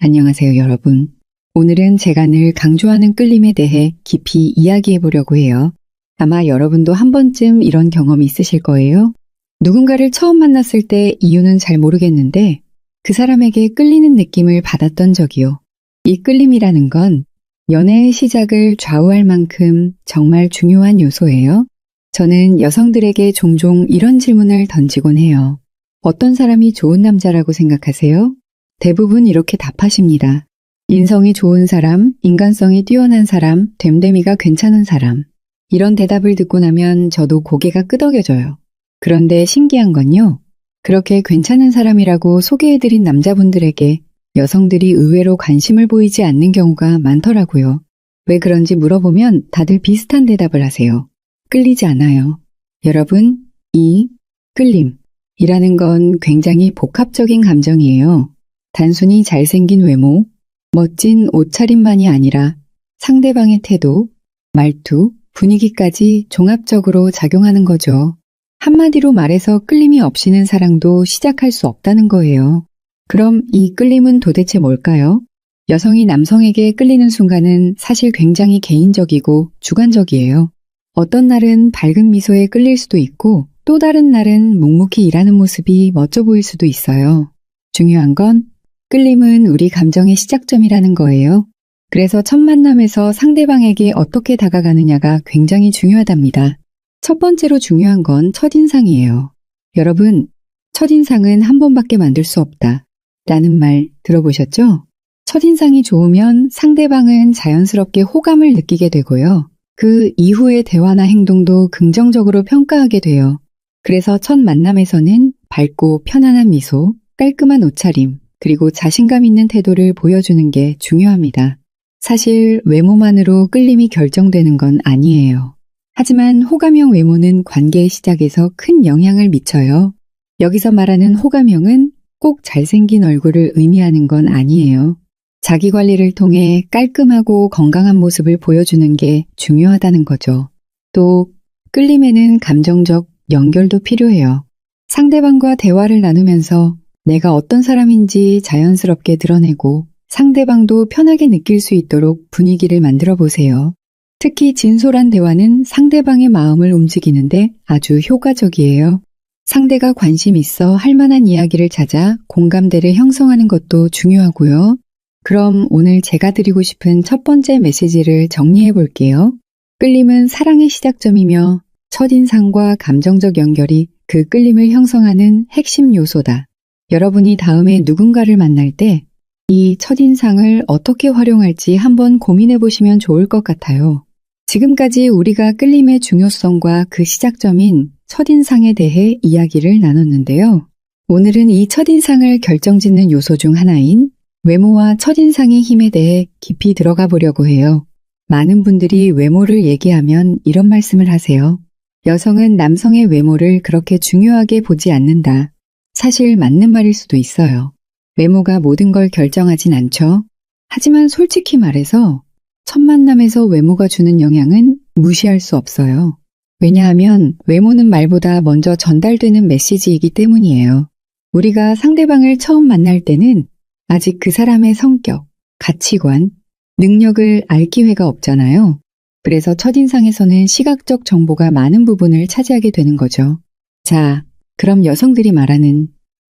안녕하세요, 여러분. 오늘은 제가 늘 강조하는 끌림에 대해 깊이 이야기해 보려고 해요. 아마 여러분도 한 번쯤 이런 경험이 있으실 거예요. 누군가를 처음 만났을 때 이유는 잘 모르겠는데 그 사람에게 끌리는 느낌을 받았던 적이요. 이 끌림이라는 건 연애의 시작을 좌우할 만큼 정말 중요한 요소예요. 저는 여성들에게 종종 이런 질문을 던지곤 해요. 어떤 사람이 좋은 남자라고 생각하세요? 대부분 이렇게 답하십니다. 인성이 좋은 사람, 인간성이 뛰어난 사람, 됨됨이가 괜찮은 사람. 이런 대답을 듣고 나면 저도 고개가 끄덕여져요. 그런데 신기한 건요. 그렇게 괜찮은 사람이라고 소개해드린 남자분들에게 여성들이 의외로 관심을 보이지 않는 경우가 많더라고요. 왜 그런지 물어보면 다들 비슷한 대답을 하세요. 끌리지 않아요. 여러분, 이 끌림이라는 건 굉장히 복합적인 감정이에요. 단순히 잘생긴 외모, 멋진 옷차림만이 아니라 상대방의 태도, 말투, 분위기까지 종합적으로 작용하는 거죠. 한마디로 말해서 끌림이 없이는 사랑도 시작할 수 없다는 거예요. 그럼 이 끌림은 도대체 뭘까요? 여성이 남성에게 끌리는 순간은 사실 굉장히 개인적이고 주관적이에요. 어떤 날은 밝은 미소에 끌릴 수도 있고 또 다른 날은 묵묵히 일하는 모습이 멋져 보일 수도 있어요. 중요한 건 끌림은 우리 감정의 시작점이라는 거예요. 그래서 첫 만남에서 상대방에게 어떻게 다가가느냐가 굉장히 중요하답니다. 첫 번째로 중요한 건 첫인상이에요. 여러분, 첫인상은 한 번밖에 만들 수 없다. 라는 말 들어보셨죠? 첫인상이 좋으면 상대방은 자연스럽게 호감을 느끼게 되고요. 그 이후의 대화나 행동도 긍정적으로 평가하게 돼요. 그래서 첫 만남에서는 밝고 편안한 미소, 깔끔한 옷차림, 그리고 자신감 있는 태도를 보여주는 게 중요합니다. 사실 외모만으로 끌림이 결정되는 건 아니에요. 하지만 호감형 외모는 관계의 시작에서 큰 영향을 미쳐요. 여기서 말하는 호감형은 꼭 잘생긴 얼굴을 의미하는 건 아니에요. 자기 관리를 통해 깔끔하고 건강한 모습을 보여주는 게 중요하다는 거죠. 또 끌림에는 감정적 연결도 필요해요. 상대방과 대화를 나누면서 내가 어떤 사람인지 자연스럽게 드러내고 상대방도 편하게 느낄 수 있도록 분위기를 만들어 보세요. 특히 진솔한 대화는 상대방의 마음을 움직이는데 아주 효과적이에요. 상대가 관심 있어 할 만한 이야기를 찾아 공감대를 형성하는 것도 중요하고요. 그럼 오늘 제가 드리고 싶은 첫 번째 메시지를 정리해 볼게요. 끌림은 사랑의 시작점이며 첫인상과 감정적 연결이 그 끌림을 형성하는 핵심 요소다. 여러분이 다음에 누군가를 만날 때 이 첫인상을 어떻게 활용할지 한번 고민해 보시면 좋을 것 같아요. 지금까지 우리가 끌림의 중요성과 그 시작점인 첫인상에 대해 이야기를 나눴는데요. 오늘은 이 첫인상을 결정짓는 요소 중 하나인 외모와 첫인상의 힘에 대해 깊이 들어가 보려고 해요. 많은 분들이 외모를 얘기하면 이런 말씀을 하세요. 여성은 남성의 외모를 그렇게 중요하게 보지 않는다. 사실 맞는 말일 수도 있어요. 외모가 모든 걸 결정하진 않죠. 하지만 솔직히 말해서 첫 만남에서 외모가 주는 영향은 무시할 수 없어요. 왜냐하면 외모는 말보다 먼저 전달되는 메시지이기 때문이에요. 우리가 상대방을 처음 만날 때는 아직 그 사람의 성격, 가치관, 능력을 알 기회가 없잖아요. 그래서 첫인상에서는 시각적 정보가 많은 부분을 차지하게 되는 거죠. 자, 그럼 여성들이 말하는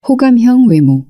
호감형 외모는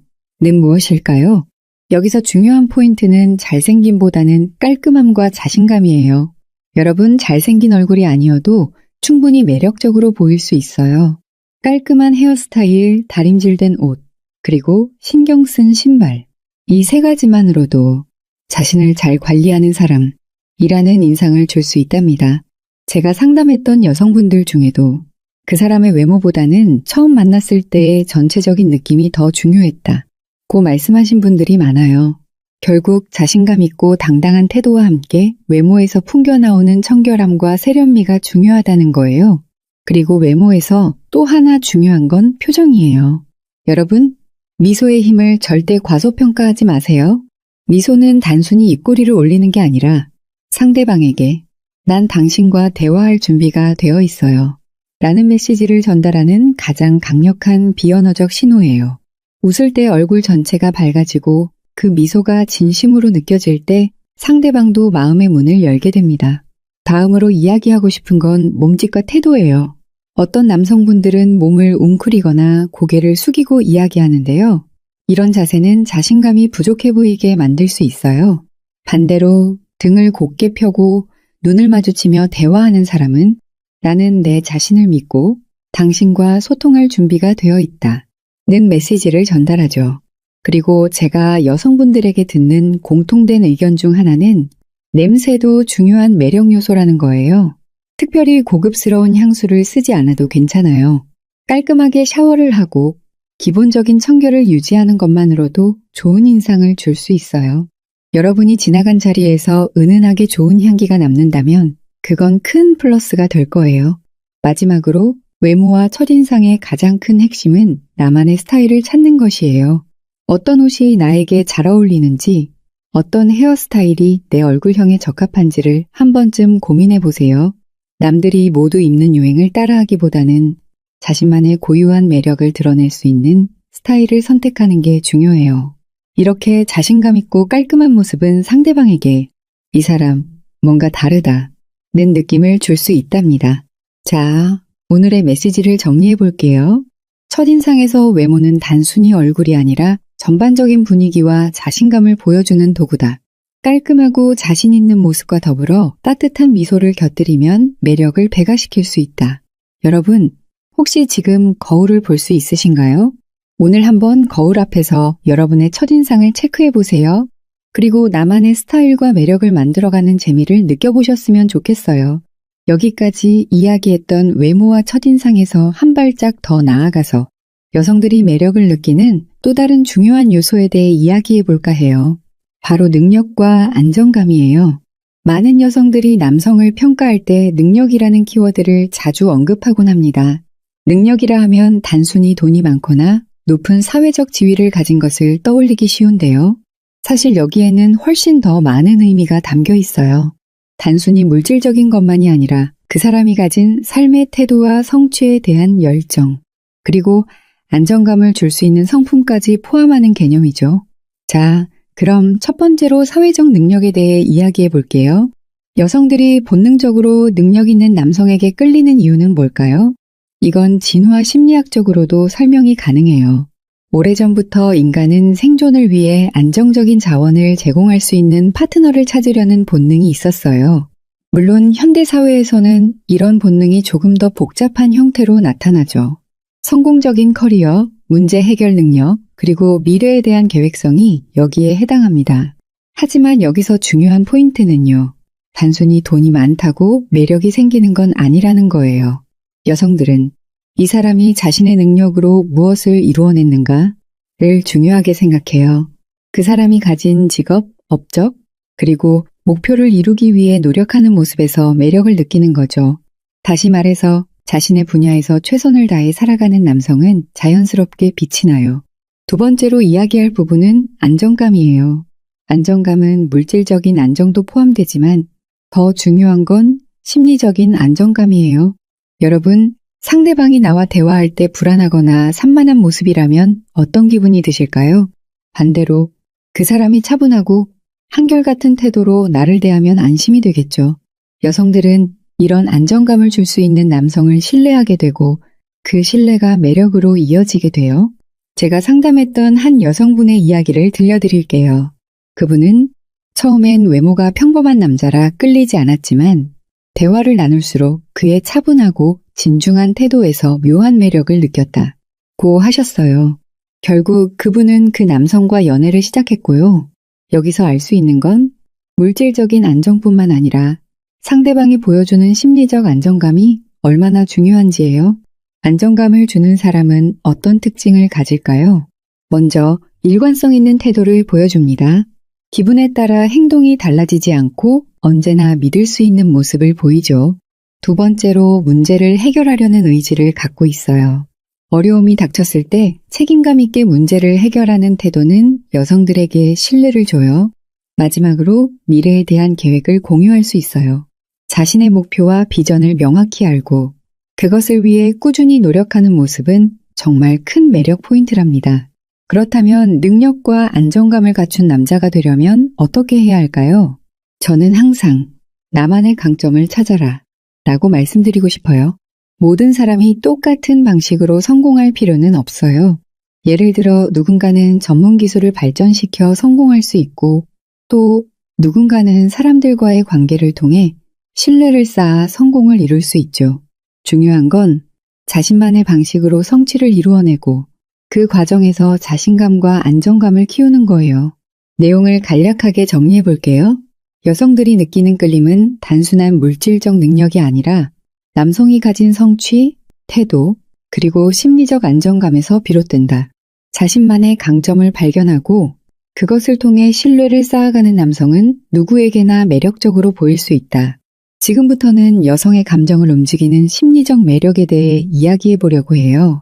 무엇일까요? 여기서 중요한 포인트는 잘생김보다는 깔끔함과 자신감이에요. 여러분, 잘생긴 얼굴이 아니어도 충분히 매력적으로 보일 수 있어요. 깔끔한 헤어스타일, 다림질된 옷, 그리고 신경 쓴 신발. 이 세 가지만으로도 자신을 잘 관리하는 사람이라는 인상을 줄 수 있답니다. 제가 상담했던 여성분들 중에도 그 사람의 외모보다는 처음 만났을 때의 전체적인 느낌이 더 중요했다. 고 말씀하신 분들이 많아요. 결국 자신감 있고 당당한 태도와 함께 외모에서 풍겨나오는 청결함과 세련미가 중요하다는 거예요. 그리고 외모에서 또 하나 중요한 건 표정이에요. 여러분, 미소의 힘을 절대 과소평가하지 마세요. 미소는 단순히 입꼬리를 올리는 게 아니라 상대방에게 난 당신과 대화할 준비가 되어 있어요. 라는 메시지를 전달하는 가장 강력한 비언어적 신호예요. 웃을 때 얼굴 전체가 밝아지고 그 미소가 진심으로 느껴질 때 상대방도 마음의 문을 열게 됩니다. 다음으로 이야기하고 싶은 건 몸짓과 태도예요. 어떤 남성분들은 몸을 웅크리거나 고개를 숙이고 이야기하는데요. 이런 자세는 자신감이 부족해 보이게 만들 수 있어요. 반대로 등을 곧게 펴고 눈을 마주치며 대화하는 사람은 나는 내 자신을 믿고 당신과 소통할 준비가 되어 있다 는 메시지를 전달하죠. 그리고 제가 여성분들에게 듣는 공통된 의견 중 하나는 냄새도 중요한 매력 요소라는 거예요. 특별히 고급스러운 향수를 쓰지 않아도 괜찮아요. 깔끔하게 샤워를 하고 기본적인 청결을 유지하는 것만으로도 좋은 인상을 줄 수 있어요. 여러분이 지나간 자리에서 은은하게 좋은 향기가 남는다면 그건 큰 플러스가 될 거예요. 마지막으로 외모와 첫인상의 가장 큰 핵심은 나만의 스타일을 찾는 것이에요. 어떤 옷이 나에게 잘 어울리는지, 어떤 헤어스타일이 내 얼굴형에 적합한지를 한 번쯤 고민해 보세요. 남들이 모두 입는 유행을 따라하기보다는 자신만의 고유한 매력을 드러낼 수 있는 스타일을 선택하는 게 중요해요. 이렇게 자신감 있고 깔끔한 모습은 상대방에게 이 사람 뭔가 다르다 는 느낌을 줄 수 있답니다. 자, 오늘의 메시지를 정리해 볼게요. 첫인상에서 외모는 단순히 얼굴이 아니라 전반적인 분위기와 자신감을 보여주는 도구다. 깔끔하고 자신 있는 모습과 더불어 따뜻한 미소를 곁들이면 매력을 배가시킬 수 있다. 여러분, 혹시 지금 거울을 볼 수 있으신가요? 오늘 한번 거울 앞에서 여러분의 첫인상을 체크해 보세요. 그리고 나만의 스타일과 매력을 만들어가는 재미를 느껴보셨으면 좋겠어요. 여기까지 이야기했던 외모와 첫인상에서 한 발짝 더 나아가서 여성들이 매력을 느끼는 또 다른 중요한 요소에 대해 이야기해 볼까 해요. 바로 능력과 안정감이에요. 많은 여성들이 남성을 평가할 때 능력이라는 키워드를 자주 언급하곤 합니다. 능력이라 하면 단순히 돈이 많거나 높은 사회적 지위를 가진 것을 떠올리기 쉬운데요. 사실 여기에는 훨씬 더 많은 의미가 담겨 있어요. 단순히 물질적인 것만이 아니라 그 사람이 가진 삶의 태도와 성취에 대한 열정, 그리고 안정감을 줄 수 있는 성품까지 포함하는 개념이죠. 자, 그럼 첫 번째로 사회적 능력에 대해 이야기해 볼게요. 여성들이 본능적으로 능력 있는 남성에게 끌리는 이유는 뭘까요? 이건 진화 심리학적으로도 설명이 가능해요. 오래전부터 인간은 생존을 위해 안정적인 자원을 제공할 수 있는 파트너를 찾으려는 본능이 있었어요. 물론 현대사회에서는 이런 본능이 조금 더 복잡한 형태로 나타나죠. 성공적인 커리어, 문제 해결 능력, 그리고 미래에 대한 계획성이 여기에 해당합니다. 하지만 여기서 중요한 포인트는요. 단순히 돈이 많다고 매력이 생기는 건 아니라는 거예요. 여성들은 이 사람이 자신의 능력으로 무엇을 이루어냈는가를 중요하게 생각해요. 그 사람이 가진 직업, 업적, 그리고 목표를 이루기 위해 노력하는 모습에서 매력을 느끼는 거죠. 다시 말해서 자신의 분야에서 최선을 다해 살아가는 남성은 자연스럽게 빛이 나요. 두 번째로 이야기할 부분은 안정감이에요. 안정감은 물질적인 안정도 포함되지만 더 중요한 건 심리적인 안정감이에요. 여러분, 상대방이 나와 대화할 때 불안하거나 산만한 모습이라면 어떤 기분이 드실까요? 반대로 그 사람이 차분하고 한결같은 태도로 나를 대하면 안심이 되겠죠. 여성들은 이런 안정감을 줄 수 있는 남성을 신뢰하게 되고 그 신뢰가 매력으로 이어지게 돼요. 제가 상담했던 한 여성분의 이야기를 들려드릴게요. 그분은 처음엔 외모가 평범한 남자라 끌리지 않았지만 대화를 나눌수록 그의 차분하고 진중한 태도에서 묘한 매력을 느꼈다고 하셨어요. 결국 그분은 그 남성과 연애를 시작했고요. 여기서 알 수 있는 건 물질적인 안정뿐만 아니라 상대방이 보여주는 심리적 안정감이 얼마나 중요한지예요. 안정감을 주는 사람은 어떤 특징을 가질까요? 먼저 일관성 있는 태도를 보여줍니다. 기분에 따라 행동이 달라지지 않고 언제나 믿을 수 있는 모습을 보이죠. 두 번째로 문제를 해결하려는 의지를 갖고 있어요. 어려움이 닥쳤을 때 책임감 있게 문제를 해결하는 태도는 여성들에게 신뢰를 줘요. 마지막으로 미래에 대한 계획을 공유할 수 있어요. 자신의 목표와 비전을 명확히 알고 그것을 위해 꾸준히 노력하는 모습은 정말 큰 매력 포인트랍니다. 그렇다면 능력과 안정감을 갖춘 남자가 되려면 어떻게 해야 할까요? 저는 항상 나만의 강점을 찾아라 라고 말씀드리고 싶어요. 모든 사람이 똑같은 방식으로 성공할 필요는 없어요. 예를 들어 누군가는 전문 기술을 발전시켜 성공할 수 있고 또 누군가는 사람들과의 관계를 통해 신뢰를 쌓아 성공을 이룰 수 있죠. 중요한 건 자신만의 방식으로 성취를 이루어내고 그 과정에서 자신감과 안정감을 키우는 거예요. 내용을 간략하게 정리해 볼게요. 여성들이 느끼는 끌림은 단순한 물질적 능력이 아니라 남성이 가진 성취, 태도, 그리고 심리적 안정감에서 비롯된다. 자신만의 강점을 발견하고 그것을 통해 신뢰를 쌓아가는 남성은 누구에게나 매력적으로 보일 수 있다. 지금부터는 여성의 감정을 움직이는 심리적 매력에 대해 이야기해 보려고 해요.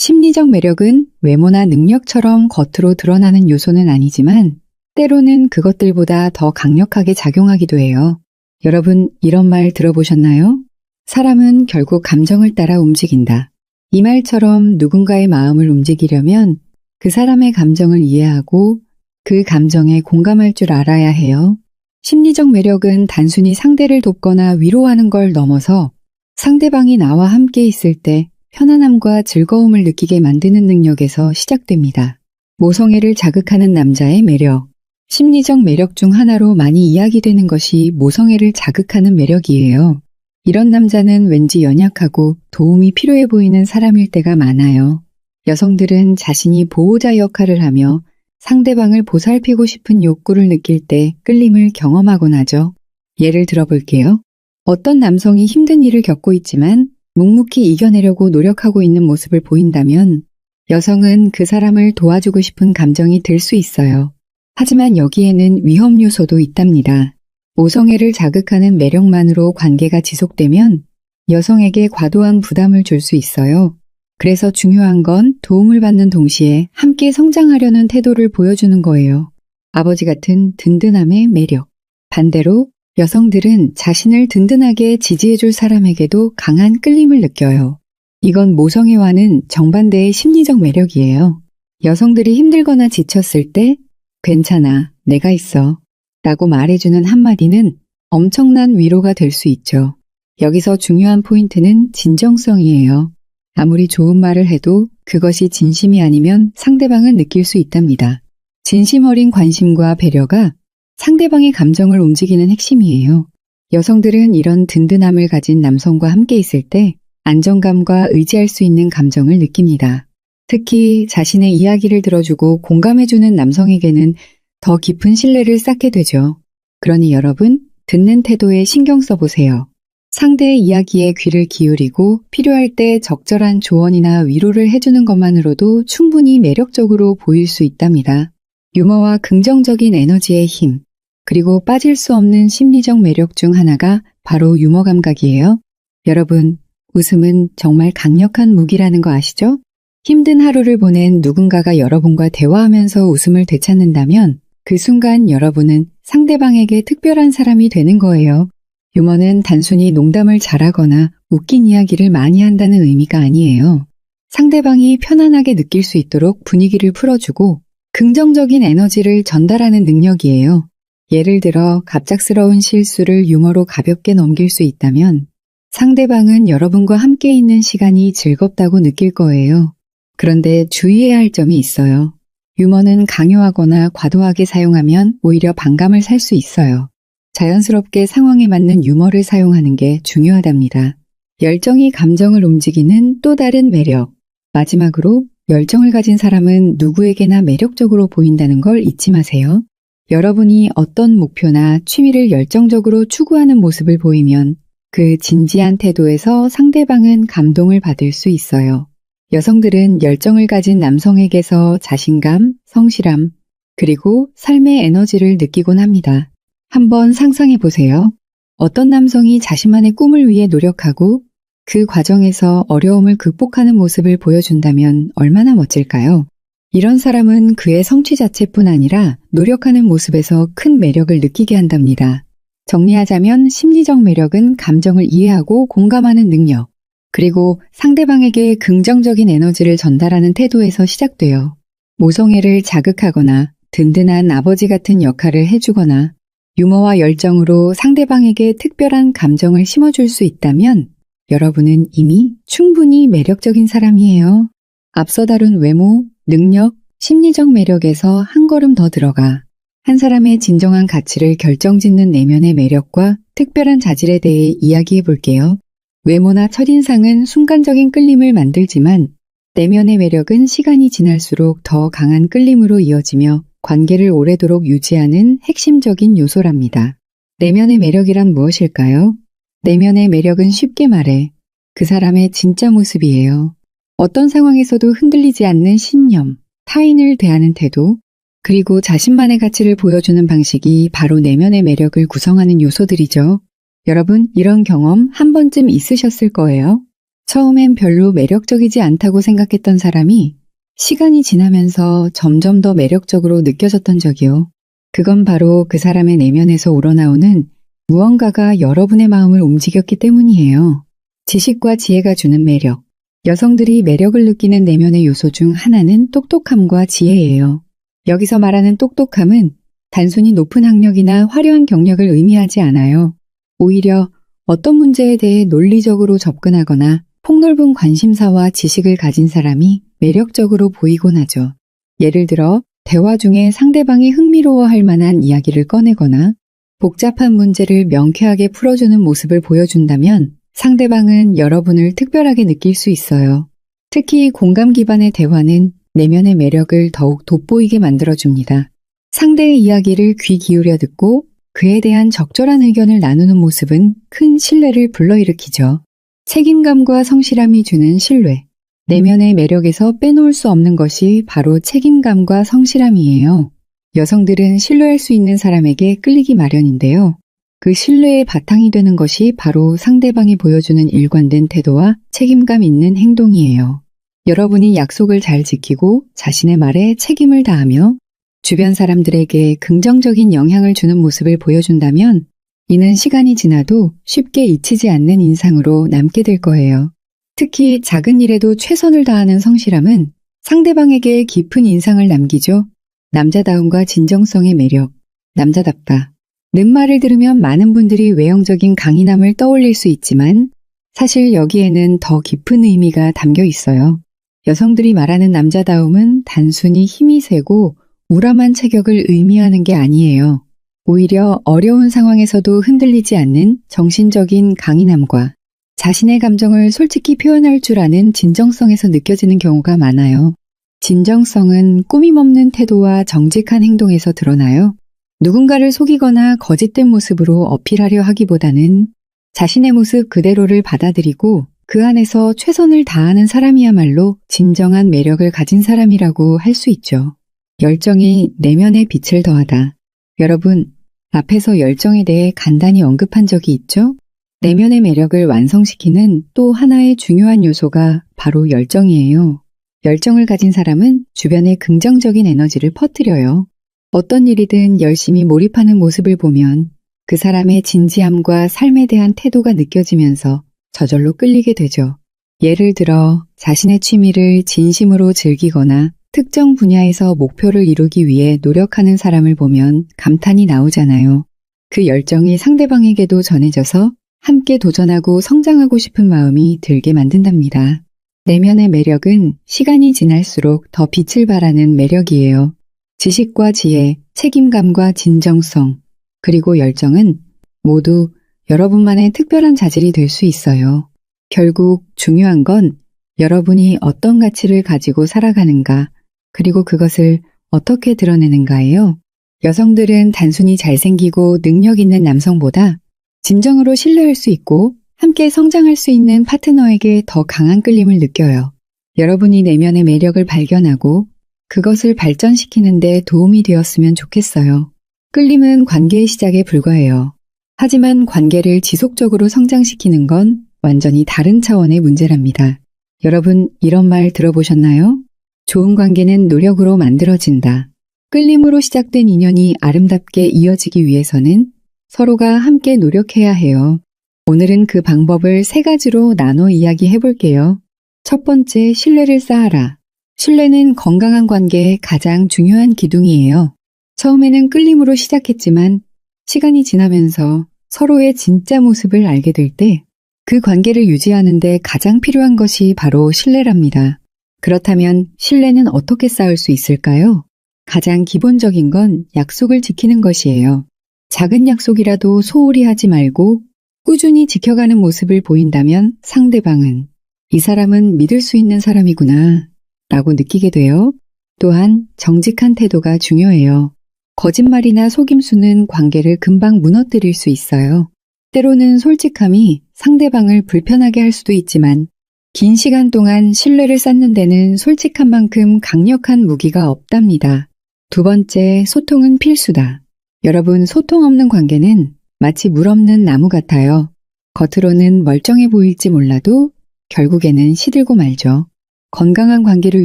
심리적 매력은 외모나 능력처럼 겉으로 드러나는 요소는 아니지만 때로는 그것들보다 더 강력하게 작용하기도 해요. 여러분, 이런 말 들어보셨나요? 사람은 결국 감정을 따라 움직인다. 이 말처럼 누군가의 마음을 움직이려면 그 사람의 감정을 이해하고 그 감정에 공감할 줄 알아야 해요. 심리적 매력은 단순히 상대를 돕거나 위로하는 걸 넘어서 상대방이 나와 함께 있을 때 편안함과 즐거움을 느끼게 만드는 능력에서 시작됩니다. 모성애를 자극하는 남자의 매력. 심리적 매력 중 하나로 많이 이야기되는 것이 모성애를 자극하는 매력이에요. 이런 남자는 왠지 연약하고 도움이 필요해 보이는 사람일 때가 많아요. 여성들은 자신이 보호자 역할을 하며 상대방을 보살피고 싶은 욕구를 느낄 때 끌림을 경험하곤 하죠. 예를 들어 볼게요. 어떤 남성이 힘든 일을 겪고 있지만 묵묵히 이겨내려고 노력하고 있는 모습을 보인다면 여성은 그 사람을 도와주고 싶은 감정이 들 수 있어요. 하지만 여기에는 위험 요소도 있답니다. 모성애를 자극하는 매력만으로 관계가 지속되면 여성에게 과도한 부담을 줄 수 있어요. 그래서 중요한 건 도움을 받는 동시에 함께 성장하려는 태도를 보여주는 거예요. 아버지 같은 든든함의 매력. 반대로 여성들은 자신을 든든하게 지지해줄 사람에게도 강한 끌림을 느껴요. 이건 모성애와는 정반대의 심리적 매력이에요. 여성들이 힘들거나 지쳤을 때 괜찮아, 내가 있어 라고 말해주는 한마디는 엄청난 위로가 될 수 있죠. 여기서 중요한 포인트는 진정성이에요. 아무리 좋은 말을 해도 그것이 진심이 아니면 상대방은 느낄 수 있답니다. 진심 어린 관심과 배려가 상대방의 감정을 움직이는 핵심이에요. 여성들은 이런 든든함을 가진 남성과 함께 있을 때 안정감과 의지할 수 있는 감정을 느낍니다. 특히 자신의 이야기를 들어주고 공감해주는 남성에게는 더 깊은 신뢰를 쌓게 되죠. 그러니 여러분, 듣는 태도에 신경 써보세요. 상대의 이야기에 귀를 기울이고 필요할 때 적절한 조언이나 위로를 해주는 것만으로도 충분히 매력적으로 보일 수 있답니다. 유머와 긍정적인 에너지의 힘, 그리고 빠질 수 없는 심리적 매력 중 하나가 바로 유머 감각이에요. 여러분, 웃음은 정말 강력한 무기라는 거 아시죠? 힘든 하루를 보낸 누군가가 여러분과 대화하면서 웃음을 되찾는다면 그 순간 여러분은 상대방에게 특별한 사람이 되는 거예요. 유머는 단순히 농담을 잘하거나 웃긴 이야기를 많이 한다는 의미가 아니에요. 상대방이 편안하게 느낄 수 있도록 분위기를 풀어주고 긍정적인 에너지를 전달하는 능력이에요. 예를 들어 갑작스러운 실수를 유머로 가볍게 넘길 수 있다면 상대방은 여러분과 함께 있는 시간이 즐겁다고 느낄 거예요. 그런데 주의해야 할 점이 있어요. 유머는 강요하거나 과도하게 사용하면 오히려 반감을 살 수 있어요. 자연스럽게 상황에 맞는 유머를 사용하는 게 중요하답니다. 열정이 감정을 움직이는 또 다른 매력. 마지막으로 열정을 가진 사람은 누구에게나 매력적으로 보인다는 걸 잊지 마세요. 여러분이 어떤 목표나 취미를 열정적으로 추구하는 모습을 보이면 그 진지한 태도에서 상대방은 감동을 받을 수 있어요. 여성들은 열정을 가진 남성에게서 자신감, 성실함, 그리고 삶의 에너지를 느끼곤 합니다. 한번 상상해 보세요. 어떤 남성이 자신만의 꿈을 위해 노력하고 그 과정에서 어려움을 극복하는 모습을 보여준다면 얼마나 멋질까요? 이런 사람은 그의 성취 자체뿐 아니라 노력하는 모습에서 큰 매력을 느끼게 한답니다. 정리하자면 심리적 매력은 감정을 이해하고 공감하는 능력, 그리고 상대방에게 긍정적인 에너지를 전달하는 태도에서 시작돼요. 모성애를 자극하거나 든든한 아버지 같은 역할을 해주거나 유머와 열정으로 상대방에게 특별한 감정을 심어줄 수 있다면 여러분은 이미 충분히 매력적인 사람이에요. 앞서 다룬 외모, 능력, 심리적 매력에서 한 걸음 더 들어가 한 사람의 진정한 가치를 결정짓는 내면의 매력과 특별한 자질에 대해 이야기해 볼게요. 외모나 첫인상은 순간적인 끌림을 만들지만 내면의 매력은 시간이 지날수록 더 강한 끌림으로 이어지며 관계를 오래도록 유지하는 핵심적인 요소랍니다. 내면의 매력이란 무엇일까요? 내면의 매력은 쉽게 말해 그 사람의 진짜 모습이에요. 어떤 상황에서도 흔들리지 않는 신념, 타인을 대하는 태도, 그리고 자신만의 가치를 보여주는 방식이 바로 내면의 매력을 구성하는 요소들이죠. 여러분, 이런 경험 한 번쯤 있으셨을 거예요. 처음엔 별로 매력적이지 않다고 생각했던 사람이 시간이 지나면서 점점 더 매력적으로 느껴졌던 적이요. 그건 바로 그 사람의 내면에서 우러나오는 무언가가 여러분의 마음을 움직였기 때문이에요. 지식과 지혜가 주는 매력. 여성들이 매력을 느끼는 내면의 요소 중 하나는 똑똑함과 지혜예요. 여기서 말하는 똑똑함은 단순히 높은 학력이나 화려한 경력을 의미하지 않아요. 오히려 어떤 문제에 대해 논리적으로 접근하거나 폭넓은 관심사와 지식을 가진 사람이 매력적으로 보이곤 하죠. 예를 들어 대화 중에 상대방이 흥미로워할 만한 이야기를 꺼내거나 복잡한 문제를 명쾌하게 풀어주는 모습을 보여준다면 상대방은 여러분을 특별하게 느낄 수 있어요. 특히 공감 기반의 대화는 내면의 매력을 더욱 돋보이게 만들어줍니다. 상대의 이야기를 귀 기울여 듣고 그에 대한 적절한 의견을 나누는 모습은 큰 신뢰를 불러일으키죠. 책임감과 성실함이 주는 신뢰. 내면의 매력에서 빼놓을 수 없는 것이 바로 책임감과 성실함이에요. 여성들은 신뢰할 수 있는 사람에게 끌리기 마련인데요. 그 신뢰의 바탕이 되는 것이 바로 상대방이 보여주는 일관된 태도와 책임감 있는 행동이에요. 여러분이 약속을 잘 지키고 자신의 말에 책임을 다하며 주변 사람들에게 긍정적인 영향을 주는 모습을 보여준다면 이는 시간이 지나도 쉽게 잊히지 않는 인상으로 남게 될 거예요. 특히 작은 일에도 최선을 다하는 성실함은 상대방에게 깊은 인상을 남기죠. 남자다움과 진정성의 매력, 남자답다. 는 말을 들으면 많은 분들이 외형적인 강인함을 떠올릴 수 있지만 사실 여기에는 더 깊은 의미가 담겨 있어요. 여성들이 말하는 남자다움은 단순히 힘이 세고 우람한 체격을 의미하는 게 아니에요. 오히려 어려운 상황에서도 흔들리지 않는 정신적인 강인함과 자신의 감정을 솔직히 표현할 줄 아는 진정성에서 느껴지는 경우가 많아요. 진정성은 꾸밈없는 태도와 정직한 행동에서 드러나요. 누군가를 속이거나 거짓된 모습으로 어필하려 하기보다는 자신의 모습 그대로를 받아들이고 그 안에서 최선을 다하는 사람이야말로 진정한 매력을 가진 사람이라고 할 수 있죠. 열정이 내면에 빛을 더하다. 여러분, 앞에서 열정에 대해 간단히 언급한 적이 있죠? 내면의 매력을 완성시키는 또 하나의 중요한 요소가 바로 열정이에요. 열정을 가진 사람은 주변에 긍정적인 에너지를 퍼뜨려요. 어떤 일이든 열심히 몰입하는 모습을 보면 그 사람의 진지함과 삶에 대한 태도가 느껴지면서 저절로 끌리게 되죠. 예를 들어 자신의 취미를 진심으로 즐기거나 특정 분야에서 목표를 이루기 위해 노력하는 사람을 보면 감탄이 나오잖아요. 그 열정이 상대방에게도 전해져서 함께 도전하고 성장하고 싶은 마음이 들게 만든답니다. 내면의 매력은 시간이 지날수록 더 빛을 발하는 매력이에요. 지식과 지혜, 책임감과 진정성, 그리고 열정은 모두 여러분만의 특별한 자질이 될 수 있어요. 결국 중요한 건 여러분이 어떤 가치를 가지고 살아가는가, 그리고 그것을 어떻게 드러내는가예요. 여성들은 단순히 잘생기고 능력 있는 남성보다 진정으로 신뢰할 수 있고 함께 성장할 수 있는 파트너에게 더 강한 끌림을 느껴요. 여러분이 내면의 매력을 발견하고 그것을 발전시키는 데 도움이 되었으면 좋겠어요. 끌림은 관계의 시작에 불과해요. 하지만 관계를 지속적으로 성장시키는 건 완전히 다른 차원의 문제랍니다. 여러분, 이런 말 들어보셨나요? 좋은 관계는 노력으로 만들어진다. 끌림으로 시작된 인연이 아름답게 이어지기 위해서는 서로가 함께 노력해야 해요. 오늘은 그 방법을 3가지로 나눠 이야기해 볼게요. 첫 번째, 신뢰를 쌓아라. 신뢰는 건강한 관계의 가장 중요한 기둥이에요. 처음에는 끌림으로 시작했지만 시간이 지나면서 서로의 진짜 모습을 알게 될 때 그 관계를 유지하는 데 가장 필요한 것이 바로 신뢰랍니다. 그렇다면 신뢰는 어떻게 쌓을 수 있을까요? 가장 기본적인 건 약속을 지키는 것이에요. 작은 약속이라도 소홀히 하지 말고 꾸준히 지켜가는 모습을 보인다면 상대방은 이 사람은 믿을 수 있는 사람이구나 라고 느끼게 돼요. 또한 정직한 태도가 중요해요. 거짓말이나 속임수는 관계를 금방 무너뜨릴 수 있어요. 때로는 솔직함이 상대방을 불편하게 할 수도 있지만 긴 시간 동안 신뢰를 쌓는 데는 솔직한 만큼 강력한 무기가 없답니다. 두 번째, 소통은 필수다. 여러분, 소통 없는 관계는 마치 물 없는 나무 같아요. 겉으로는 멀쩡해 보일지 몰라도 결국에는 시들고 말죠. 건강한 관계를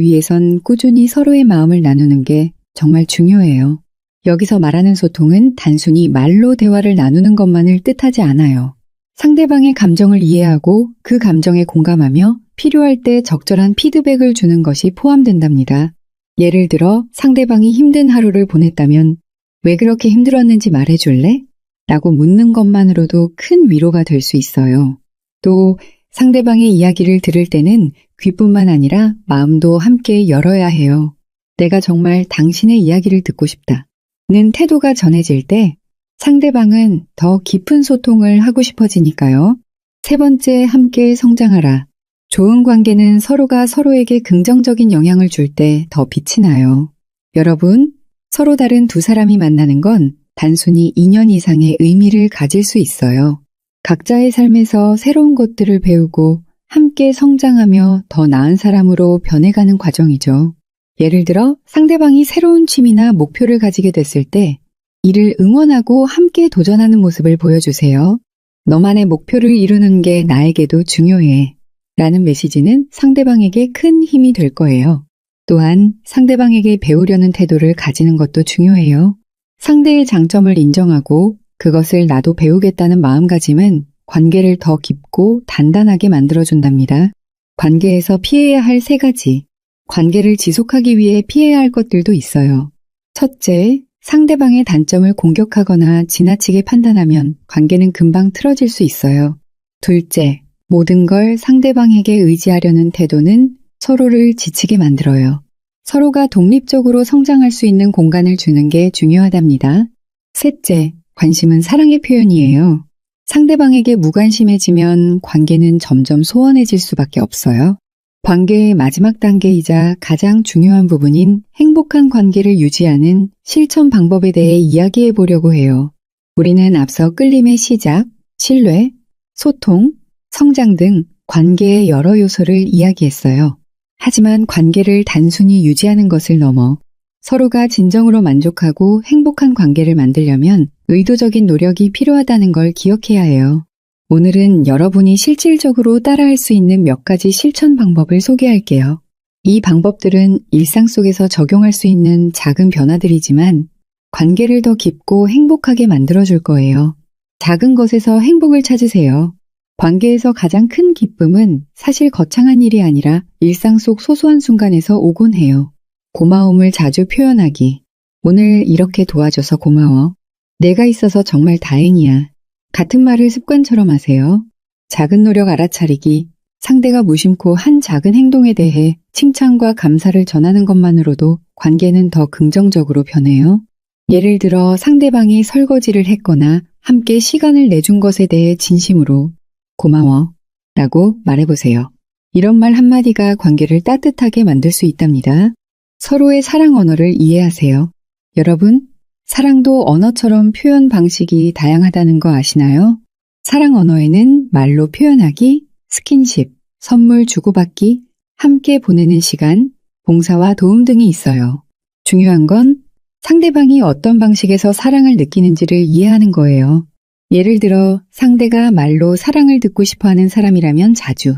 위해선 꾸준히 서로의 마음을 나누는 게 정말 중요해요. 여기서 말하는 소통은 단순히 말로 대화를 나누는 것만을 뜻하지 않아요. 상대방의 감정을 이해하고 그 감정에 공감하며 필요할 때 적절한 피드백을 주는 것이 포함된답니다. 예를 들어 상대방이 힘든 하루를 보냈다면 왜 그렇게 힘들었는지 말해줄래? 라고 묻는 것만으로도 큰 위로가 될 수 있어요. 또 상대방의 이야기를 들을 때는 귀뿐만 아니라 마음도 함께 열어야 해요. 내가 정말 당신의 이야기를 듣고 싶다. 는 태도가 전해질 때 상대방은 더 깊은 소통을 하고 싶어지니까요. 세 번째, 함께 성장하라. 좋은 관계는 서로가 서로에게 긍정적인 영향을 줄 때 더 빛이 나요. 여러분, 서로 다른 두 사람이 만나는 건 단순히 인연 이상의 의미를 가질 수 있어요. 각자의 삶에서 새로운 것들을 배우고 함께 성장하며 더 나은 사람으로 변해가는 과정이죠. 예를 들어 상대방이 새로운 취미나 목표를 가지게 됐을 때 이를 응원하고 함께 도전하는 모습을 보여주세요. 너만의 목표를 이루는 게 나에게도 중요해. 라는 메시지는 상대방에게 큰 힘이 될 거예요. 또한 상대방에게 배우려는 태도를 가지는 것도 중요해요. 상대의 장점을 인정하고 그것을 나도 배우겠다는 마음가짐은 관계를 더 깊고 단단하게 만들어준답니다. 관계에서 피해야 할 세 가지. 관계를 지속하기 위해 피해야 할 것들도 있어요. 첫째, 상대방의 단점을 공격하거나 지나치게 판단하면 관계는 금방 틀어질 수 있어요. 둘째, 모든 걸 상대방에게 의지하려는 태도는 서로를 지치게 만들어요. 서로가 독립적으로 성장할 수 있는 공간을 주는 게 중요하답니다. 셋째, 관심은 사랑의 표현이에요. 상대방에게 무관심해지면 관계는 점점 소원해질 수밖에 없어요. 관계의 마지막 단계이자 가장 중요한 부분인 행복한 관계를 유지하는 실천 방법에 대해 이야기해 보려고 해요. 우리는 앞서 끌림의 시작, 신뢰, 소통, 성장 등 관계의 여러 요소를 이야기했어요. 하지만 관계를 단순히 유지하는 것을 넘어 서로가 진정으로 만족하고 행복한 관계를 만들려면 의도적인 노력이 필요하다는 걸 기억해야 해요. 오늘은 여러분이 실질적으로 따라할 수 있는 몇 가지 실천 방법을 소개할게요. 이 방법들은 일상 속에서 적용할 수 있는 작은 변화들이지만 관계를 더 깊고 행복하게 만들어줄 거예요. 작은 것에서 행복을 찾으세요. 관계에서 가장 큰 기쁨은 사실 거창한 일이 아니라 일상 속 소소한 순간에서 오곤 해요. 고마움을 자주 표현하기. 오늘 이렇게 도와줘서 고마워. 내가 있어서 정말 다행이야. 같은 말을 습관처럼 하세요. 작은 노력 알아차리기. 상대가 무심코 한 작은 행동에 대해 칭찬과 감사를 전하는 것만으로도 관계는 더 긍정적으로 변해요. 예를 들어 상대방이 설거지를 했거나 함께 시간을 내준 것에 대해 진심으로 고마워 라고 말해보세요. 이런 말 한마디가 관계를 따뜻하게 만들 수 있답니다. 서로의 사랑 언어를 이해하세요. 여러분, 사랑도 언어처럼 표현 방식이 다양하다는 거 아시나요? 사랑 언어에는 말로 표현하기, 스킨십, 선물 주고받기, 함께 보내는 시간, 봉사와 도움 등이 있어요. 중요한 건 상대방이 어떤 방식에서 사랑을 느끼는지를 이해하는 거예요. 예를 들어 상대가 말로 사랑을 듣고 싶어하는 사람이라면 자주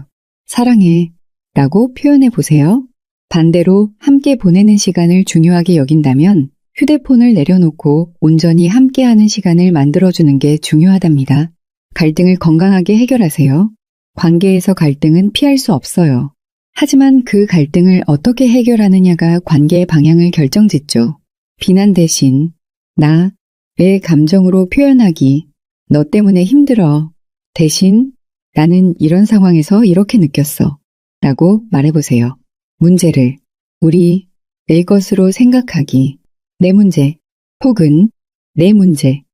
사랑해 라고 표현해 보세요. 반대로 함께 보내는 시간을 중요하게 여긴다면 휴대폰을 내려놓고 온전히 함께하는 시간을 만들어주는 게 중요하답니다. 갈등을 건강하게 해결하세요. 관계에서 갈등은 피할 수 없어요. 하지만 그 갈등을 어떻게 해결하느냐가 관계의 방향을 결정짓죠. 비난 대신 나의 감정으로 표현하기, 너 때문에 힘들어. 대신 나는 이런 상황에서 이렇게 느꼈어. 라고 말해보세요. 문제를 우리 내 것으로 생각하기, 내 문제 혹은 내 문제가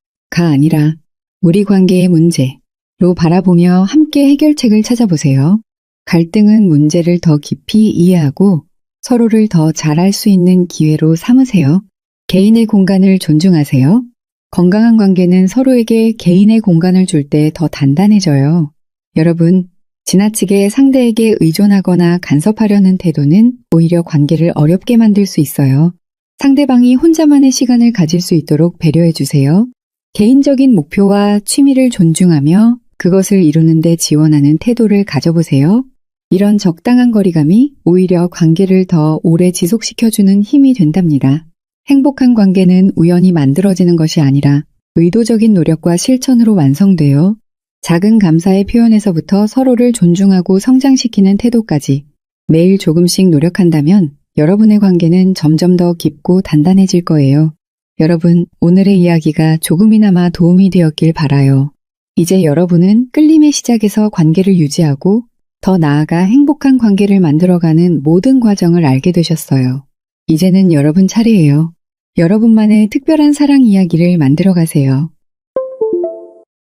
아니라 우리 관계의 문제로 바라보며 함께 해결책을 찾아보세요. 갈등은 문제를 더 깊이 이해하고 서로를 더 잘할 수 있는 기회로 삼으세요. 개인의 공간을 존중하세요. 건강한 관계는 서로에게 개인의 공간을 줄 때 더 단단해져요. 여러분, 지나치게 상대에게 의존하거나 간섭하려는 태도는 오히려 관계를 어렵게 만들 수 있어요. 상대방이 혼자만의 시간을 가질 수 있도록 배려해 주세요. 개인적인 목표와 취미를 존중하며 그것을 이루는 데 지원하는 태도를 가져보세요. 이런 적당한 거리감이 오히려 관계를 더 오래 지속시켜주는 힘이 된답니다. 행복한 관계는 우연히 만들어지는 것이 아니라 의도적인 노력과 실천으로 완성돼요. 작은 감사의 표현에서부터 서로를 존중하고 성장시키는 태도까지 매일 조금씩 노력한다면 여러분의 관계는 점점 더 깊고 단단해질 거예요. 여러분, 오늘의 이야기가 조금이나마 도움이 되었길 바라요. 이제 여러분은 끌림의 시작에서 관계를 유지하고 더 나아가 행복한 관계를 만들어가는 모든 과정을 알게 되셨어요. 이제는 여러분 차례예요. 여러분만의 특별한 사랑 이야기를 만들어 가세요.